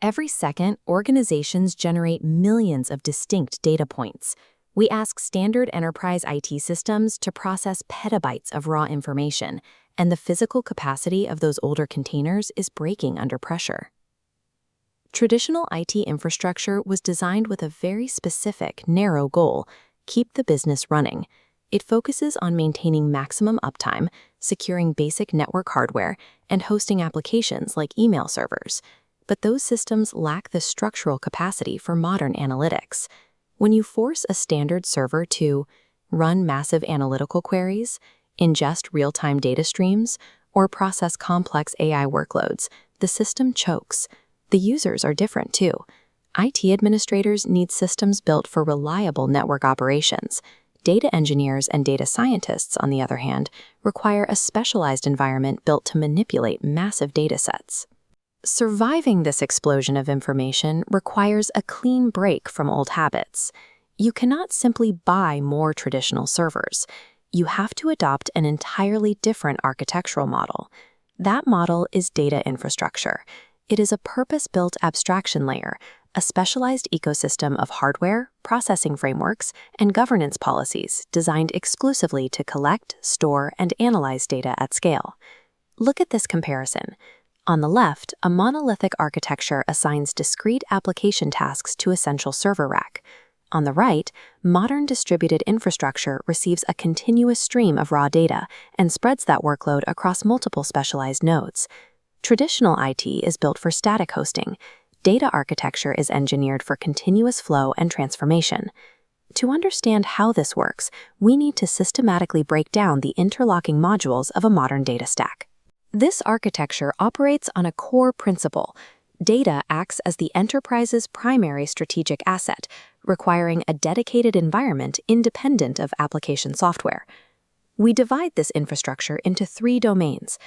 Every second, organizations generate millions of distinct data points. We ask standard enterprise IT systems to process petabytes of raw information, and the physical capacity of those older containers is breaking under pressure. Traditional IT infrastructure was designed with a very specific, narrow goal: keep the business running. It focuses on maintaining maximum uptime, securing basic network hardware, and hosting applications like email servers. But those systems lack the structural capacity for modern analytics. When you force a standard server to run massive analytical queries, ingest real-time data streams, or process complex AI workloads, the system chokes. The users are different too. IT administrators need systems built for reliable network operations. Data engineers and data scientists, on the other hand, require a specialized environment built to manipulate massive data sets. Surviving this explosion of information requires a clean break from old habits. You cannot simply buy more traditional servers. You have to adopt an entirely different architectural model. That model is data infrastructure. It is a purpose-built abstraction layer, a specialized ecosystem of hardware, processing frameworks, and governance policies designed exclusively to collect, store, and analyze data at scale. Look at this comparison. On the left, a monolithic architecture assigns discrete application tasks to a central server rack. On the right, modern distributed infrastructure receives a continuous stream of raw data and spreads that workload across multiple specialized nodes. Traditional IT is built for static hosting. Data architecture is engineered for continuous flow and transformation. To understand how this works, we need to systematically break down the interlocking modules of a modern data stack. This architecture operates on a core principle. Data acts as the enterprise's primary strategic asset, requiring a dedicated environment independent of application software. We divide this infrastructure into 3 domains.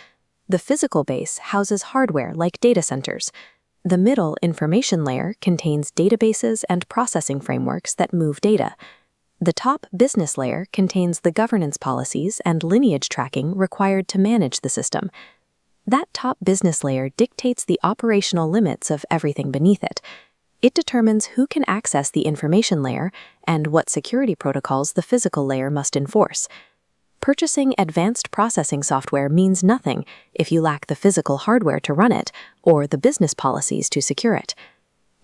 The physical base houses hardware like data centers. The middle information layer contains databases and processing frameworks that move data. The top business layer contains the governance policies and lineage tracking required to manage the system. That top business layer dictates the operational limits of everything beneath it. It determines who can access the information layer and what security protocols the physical layer must enforce. Purchasing advanced processing software means nothing if you lack the physical hardware to run it or the business policies to secure it.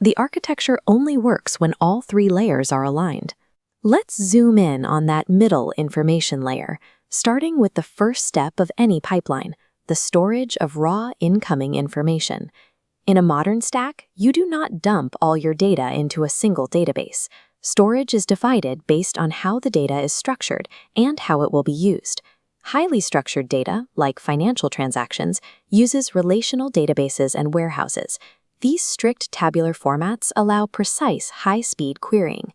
The architecture only works when all 3 layers are aligned. Let's zoom in on that middle information layer, starting with the first step of any pipeline: the storage of raw incoming information. In a modern stack, you do not dump all your data into a single database. Storage is divided based on how the data is structured and how it will be used. Highly structured data, like financial transactions, uses relational databases and warehouses. These strict tabular formats allow precise, high-speed querying.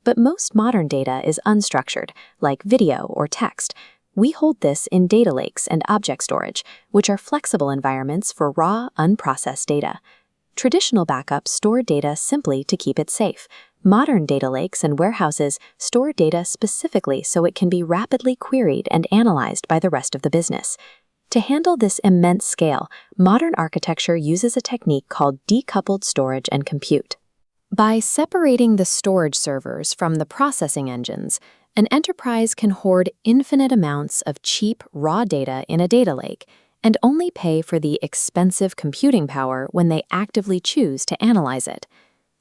But most modern data is unstructured, like video or text. We hold this in data lakes and object storage, which are flexible environments for raw, unprocessed data. Traditional backups store data simply to keep it safe. Modern data lakes and warehouses store data specifically so it can be rapidly queried and analyzed by the rest of the business. To handle this immense scale, modern architecture uses a technique called decoupled storage and compute. By separating the storage servers from the processing engines, an enterprise can hoard infinite amounts of cheap, raw data in a data lake and only pay for the expensive computing power when they actively choose to analyze it.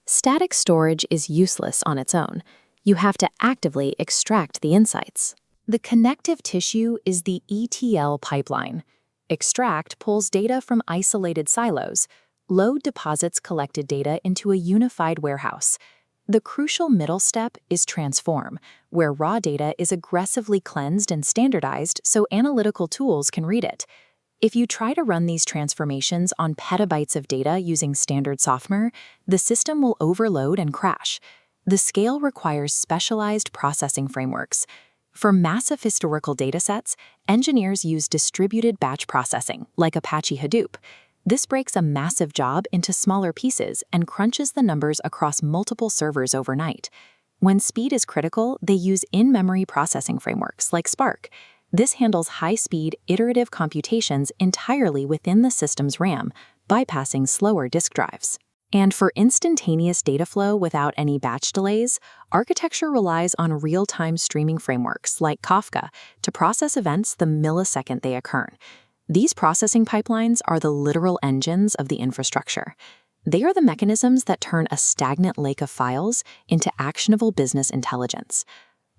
Static storage is useless on its own. You have to actively extract the insights. The connective tissue is the ETL pipeline. Extract pulls data from isolated silos. Load deposits collected data into a unified warehouse. The crucial middle step is transform, where raw data is aggressively cleansed and standardized so analytical tools can read it. If you try to run these transformations on petabytes of data using standard software, the system will overload and crash. The scale requires specialized processing frameworks. For massive historical datasets, engineers use distributed batch processing, like Apache Hadoop. This breaks a massive job into smaller pieces and crunches the numbers across multiple servers overnight. When speed is critical, they use in-memory processing frameworks like Spark. This handles high-speed, iterative computations entirely within the system's RAM, bypassing slower disk drives. And for instantaneous data flow without any batch delays, architecture relies on real-time streaming frameworks like Kafka to process events the millisecond they occur. These processing pipelines are the literal engines of the infrastructure. They are the mechanisms that turn a stagnant lake of files into actionable business intelligence.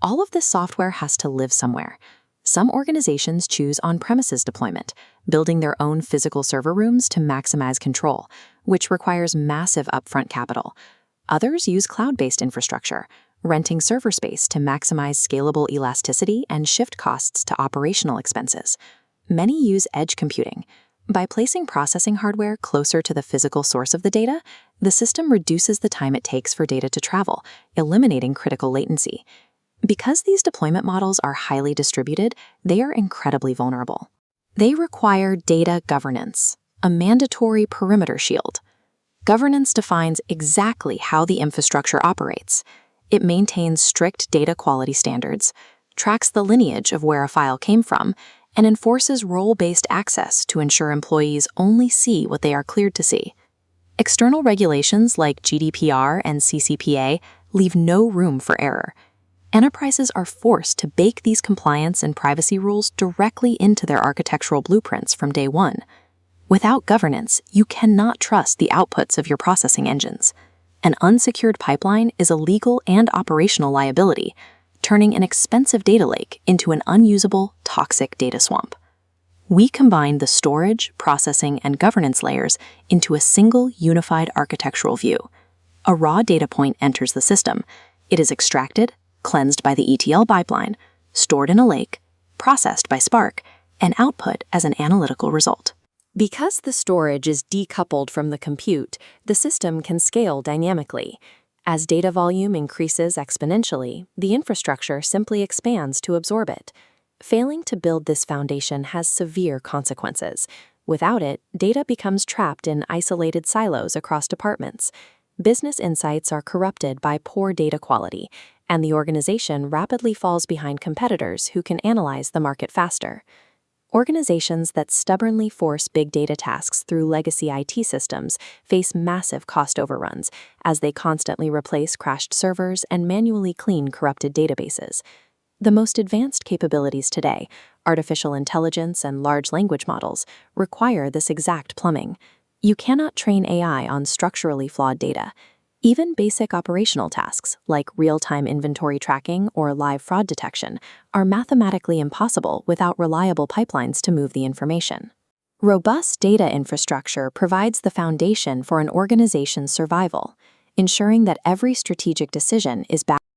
All of this software has to live somewhere. Some organizations choose on-premises deployment, building their own physical server rooms to maximize control, which requires massive upfront capital. Others use cloud-based infrastructure, renting server space to maximize scalable elasticity and shift costs to operational expenses. Many use edge computing. By placing processing hardware closer to the physical source of the data, the system reduces the time it takes for data to travel, eliminating critical latency. Because these deployment models are highly distributed, they are incredibly vulnerable. They require data governance, a mandatory perimeter shield. Governance defines exactly how the infrastructure operates. It maintains strict data quality standards, tracks the lineage of where a file came from, and enforces role-based access to ensure employees only see what they are cleared to see. External regulations like GDPR and CCPA leave no room for error. Enterprises are forced to bake these compliance and privacy rules directly into their architectural blueprints from day one. Without governance, you cannot trust the outputs of your processing engines. An unsecured pipeline is a legal and operational liability, turning an expensive data lake into an unusable, toxic data swamp. We combine the storage, processing, and governance layers into a single unified architectural view. A raw data point enters the system. It is extracted, cleansed by the ETL pipeline, stored in a lake, processed by Spark, and output as an analytical result. Because the storage is decoupled from the compute, the system can scale dynamically. As data volume increases exponentially, the infrastructure simply expands to absorb it. Failing to build this foundation has severe consequences. Without it, data becomes trapped in isolated silos across departments. Business insights are corrupted by poor data quality, and the organization rapidly falls behind competitors who can analyze the market faster. Organizations that stubbornly force big data tasks through legacy IT systems face massive cost overruns as they constantly replace crashed servers and manually clean corrupted databases. The most advanced capabilities today, artificial intelligence and large language models, require this exact plumbing. You cannot train AI on structurally flawed data. Even basic operational tasks, like real-time inventory tracking or live fraud detection, are mathematically impossible without reliable pipelines to move the information. Robust data infrastructure provides the foundation for an organization's survival, ensuring that every strategic decision is backed